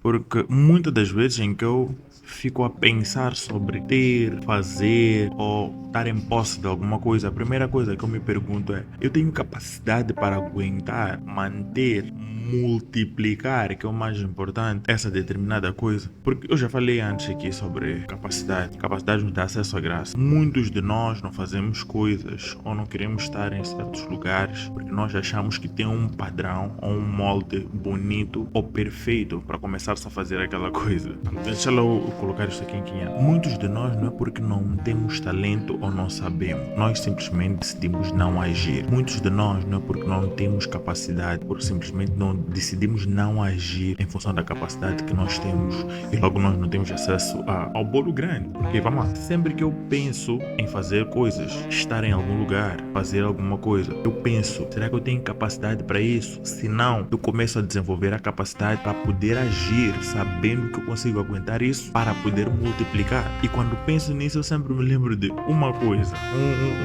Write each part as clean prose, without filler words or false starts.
Porque muitas das vezes em que eu fico a pensar sobre ter, fazer ou estar em posse de alguma coisa, a primeira coisa que eu me pergunto é: eu tenho capacidade para aguentar, manter, multiplicar, que é o mais importante, essa determinada coisa? Porque eu já falei antes aqui sobre capacidade. Capacidade nos dá acesso à graça. Muitos de nós não fazemos coisas ou não queremos estar em certos lugares porque nós achamos que tem um padrão ou um molde bonito ou perfeito para começar-se a fazer aquela coisa. Deixa eu colocar isso aqui em 500. Muitos de nós não é porque não temos talento ou não sabemos. Nós simplesmente decidimos não agir. Muitos de nós não é porque não temos capacidade, porque simplesmente não decidimos não agir em função da capacidade que nós temos e logo nós não temos acesso ao bolo grande. Porque vamos lá, sempre que eu penso em fazer coisas, estar em algum lugar, fazer alguma coisa, eu penso, será que eu tenho capacidade para isso? Se não, eu começo a desenvolver a capacidade para poder agir, sabendo que eu consigo aguentar isso para poder multiplicar. E quando penso nisso, eu sempre me lembro de uma coisa,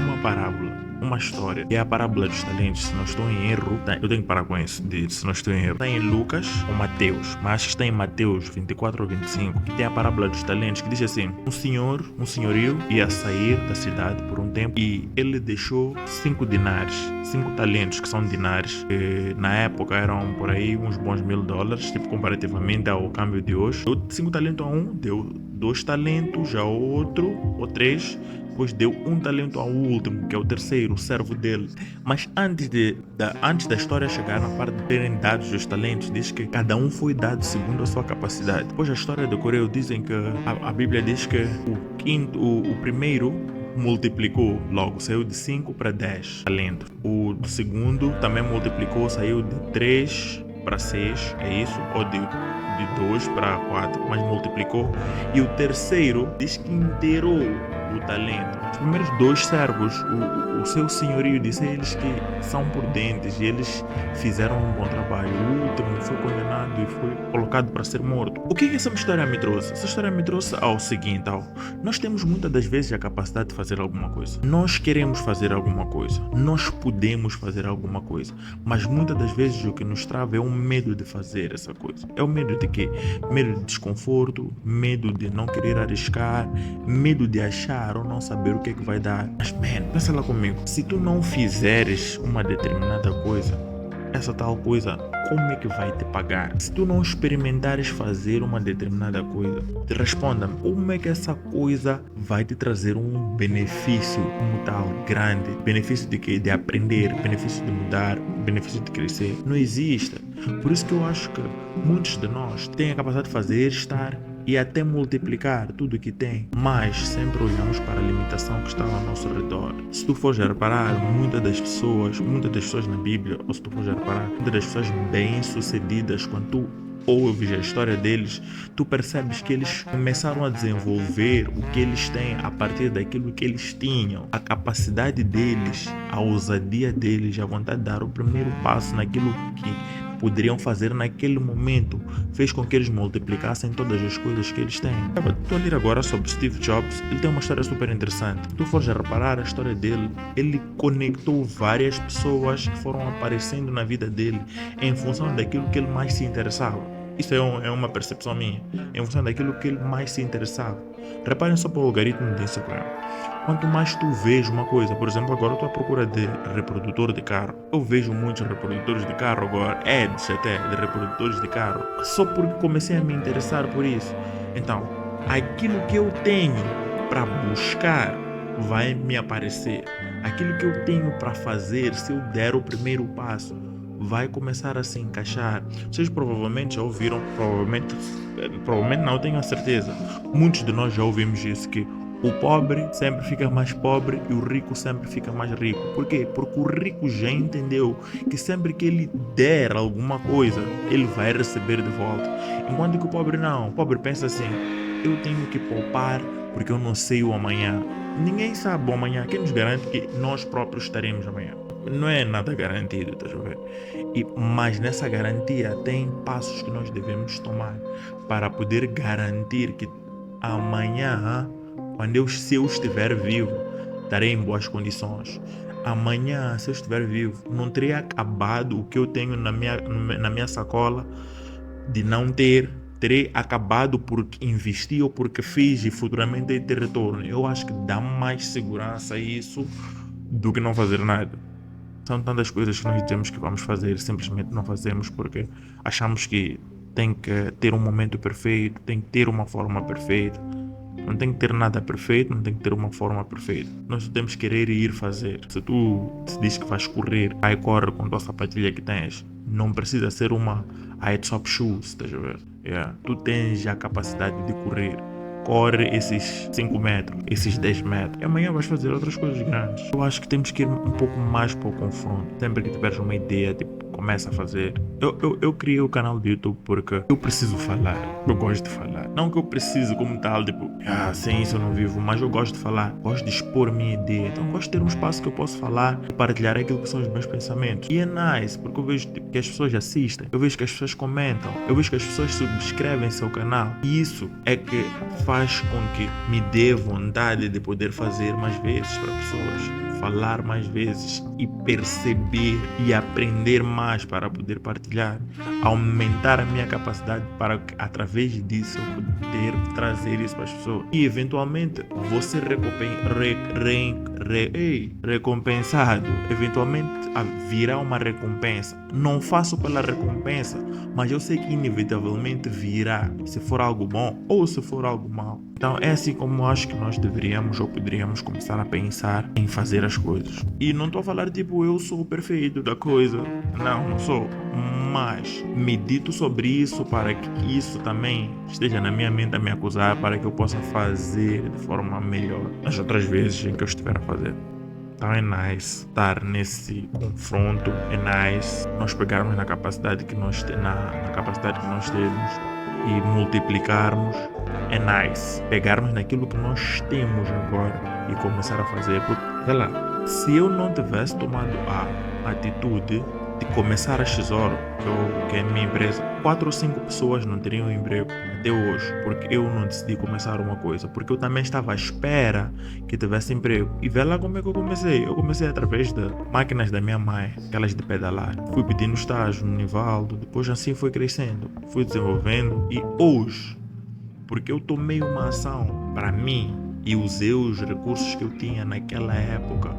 uma parábola, uma história, que é a parábola dos talentos. Se não estou em erro, eu tenho que parar com isso, se não estou em erro. Está em Lucas ou Mateus, mas acho que está em Mateus 24 ou 25, que tem a parábola dos talentos, que diz assim: um senhorio ia sair da cidade por um tempo e ele deixou 5 dinares, 5 talentos, que são dinares, que na época eram por aí uns bons $1000, tipo comparativamente ao câmbio de hoje. Deu 5 talentos a um, deu 2 talentos a outro, ou 3, depois deu 1 talento ao último, que é o terceiro, o servo dele. Mas antes da história chegar na parte de terem dados os talentos, diz que cada um foi dado segundo a sua capacidade. Depois a história decorreu, dizem que a Bíblia diz que o primeiro multiplicou, logo saiu de 5 para 10 talentos. O segundo também multiplicou, saiu de 3 para 6, é isso? Ou de 2 para 4, mas multiplicou. E o terceiro diz que inteirou o talento. Os primeiros 2 servos, o seu senhorio disse a eles que são prudentes e eles fizeram um bom trabalho. O último foi condenado e foi colocado para ser morto. O que essa história me trouxe? Essa história me trouxe ao seguinte: nós temos muitas das vezes a capacidade de fazer alguma coisa. Nós queremos fazer alguma coisa. Nós podemos fazer alguma coisa. Mas muitas das vezes o que nos trava é o medo de fazer essa coisa. É o medo de quê? Medo de desconforto, medo de não querer arriscar, medo de achar ou não saber o que é que vai dar. Mas, pensa lá comigo. Se tu não fizeres uma determinada coisa, essa tal coisa, como é que vai te pagar? Se tu não experimentares fazer uma determinada coisa, responda-me, como é que essa coisa vai te trazer um benefício como tal, grande? Benefício de quê? De aprender, benefício de mudar, benefício de crescer. Não existe. Por isso que eu acho que muitos de nós têm a capacidade de fazer, estar e até multiplicar tudo o que tem, mas sempre olhamos para a limitação que está ao nosso redor. Se tu fores a reparar, muitas das pessoas na Bíblia, ou se tu fores a reparar, muitas das pessoas bem-sucedidas, quando tu ouves a história deles, tu percebes que eles começaram a desenvolver o que eles têm a partir daquilo que eles tinham, a capacidade deles, a ousadia deles, a vontade de dar o primeiro passo naquilo que poderiam fazer naquele momento, fez com que eles multiplicassem todas as coisas que eles têm. Estou a ler agora sobre Steve Jobs. Ele tem uma história super interessante. Se tu fores a reparar a história dele, ele conectou várias pessoas que foram aparecendo na vida dele em função daquilo que ele mais se interessava. Isso é uma percepção minha. Em função daquilo que ele mais se interessava. Reparem só para o algoritmo do Instagram. Quanto mais tu vês uma coisa, por exemplo, agora eu estou à procura de reprodutor de carro. Eu vejo muitos reprodutores de carro agora, ads até, de reprodutores de carro, só porque comecei a me interessar por isso. Então, aquilo que eu tenho para buscar vai me aparecer. Aquilo que eu tenho para fazer, se eu der o primeiro passo, vai começar a se encaixar. Vocês provavelmente já ouviram, provavelmente não, tenho a certeza. Muitos de nós já ouvimos isso, que o pobre sempre fica mais pobre e o rico sempre fica mais rico. Por quê? Porque o rico já entendeu que sempre que ele der alguma coisa, ele vai receber de volta. Enquanto que o pobre não. O pobre pensa assim: eu tenho que poupar porque eu não sei o amanhã. Ninguém sabe o amanhã. Quem nos garante que nós próprios estaremos amanhã? Não é nada garantido, estás a ver? Mas nessa garantia tem passos que nós devemos tomar para poder garantir que amanhã, se eu estiver vivo, estarei em boas condições. Amanhã, se eu estiver vivo, não terei acabado o que eu tenho na minha sacola de não ter terei acabado porque investi ou porque fiz e futuramente ter retorno. Eu acho que dá mais segurança a isso do que não fazer nada. São tantas coisas que nós dizemos que vamos fazer, simplesmente não fazemos porque achamos que tem que ter um momento perfeito, tem que ter uma forma perfeita. Não tem que ter nada perfeito, não tem que ter uma forma perfeita. Nós só temos que querer ir fazer. Se tu diz que vais correr, vai corre com a tua sapatilha que tens. Não precisa ser uma top shoes, estás a ver? Yeah. Tu tens a capacidade de correr. Corre esses 5 metros, esses 10 metros. E amanhã vais fazer outras coisas grandes. Eu acho que temos que ir um pouco mais para o confronto. Sempre que tiveres uma ideia, tipo, começa a fazer. Eu criei o canal do YouTube porque eu preciso falar. Eu gosto de falar. Não que eu preciso como tal, tipo, sem isso eu não vivo, mas eu gosto de falar. Gosto de expor a minha ideia. Então gosto de ter um espaço que eu posso falar e partilhar aquilo que são os meus pensamentos. E é nice, porque eu vejo tipo, que as pessoas assistem, eu vejo que as pessoas comentam, eu vejo que as pessoas subscrevem seu canal. E isso é que faz com que me dê vontade de poder fazer mais vezes para pessoas. Falar mais vezes e perceber e aprender mais para poder partilhar, aumentar a minha capacidade para que através disso eu poder trazer isso para as pessoas e eventualmente vou ser recompensado, eventualmente virá uma recompensa. Não faço pela recompensa, mas eu sei que inevitavelmente virá, se for algo bom ou se for algo mau. Então é assim como eu acho que nós deveríamos ou poderíamos começar a pensar em fazer as coisas. E não estou a falar tipo eu sou o perfeito da coisa. Não sou. Mas medito sobre isso para que isso também esteja na minha mente a me acusar para que eu possa fazer de forma melhor nas outras vezes em que eu estiver a fazer. Então é nice estar nesse confronto, é nice nós pegarmos na capacidade que nós temos e multiplicarmos. É nice pegarmos naquilo que nós temos agora e começar a fazer. Porque, sei lá, se eu não tivesse tomado a atitude de começar a Xoro, que é a minha empresa, 4 ou 5 pessoas não teriam emprego até hoje, porque eu não decidi começar uma coisa, porque eu também estava à espera que tivesse emprego. E vê lá como é que eu comecei. Eu comecei através de máquinas da minha mãe, aquelas de pedalar. Fui pedindo estágio no Nivaldo, depois assim foi crescendo, fui desenvolvendo e hoje, porque eu tomei uma ação para mim e usei os recursos que eu tinha naquela época,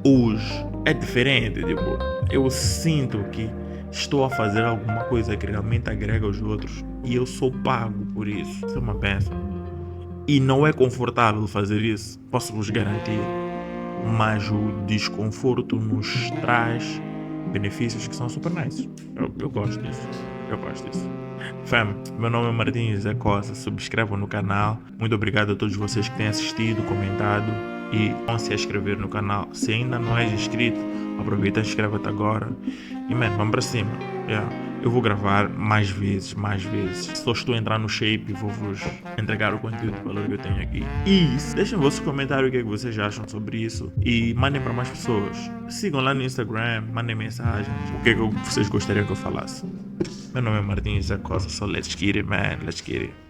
hoje é diferente. Tipo, eu sinto que estou a fazer alguma coisa que realmente agrega aos outros e eu sou pago por isso. Isso é uma bênção. E não é confortável fazer isso, posso vos garantir. Mas o desconforto nos traz benefícios que são super nice. Eu gosto disso. Eu gosto disso. Fam, meu nome é Martins Zé Costa, subscrevam no canal. Muito obrigado a todos vocês que têm assistido, comentado e vão se inscrever no canal. Se ainda não és inscrito, aproveita e inscreva-te agora. E vamos para cima. Eu vou gravar mais vezes. Só estou a entrar no shape e vou-vos entregar o conteúdo de valor que eu tenho aqui. E deixem vossos comentários o que é que vocês acham sobre isso e mandem para mais pessoas. Sigam lá no Instagram, mandem mensagens. O que é que vocês gostariam que eu falasse? Meu nome é Martins Zé Costa, so let's get it, man. Let's get it.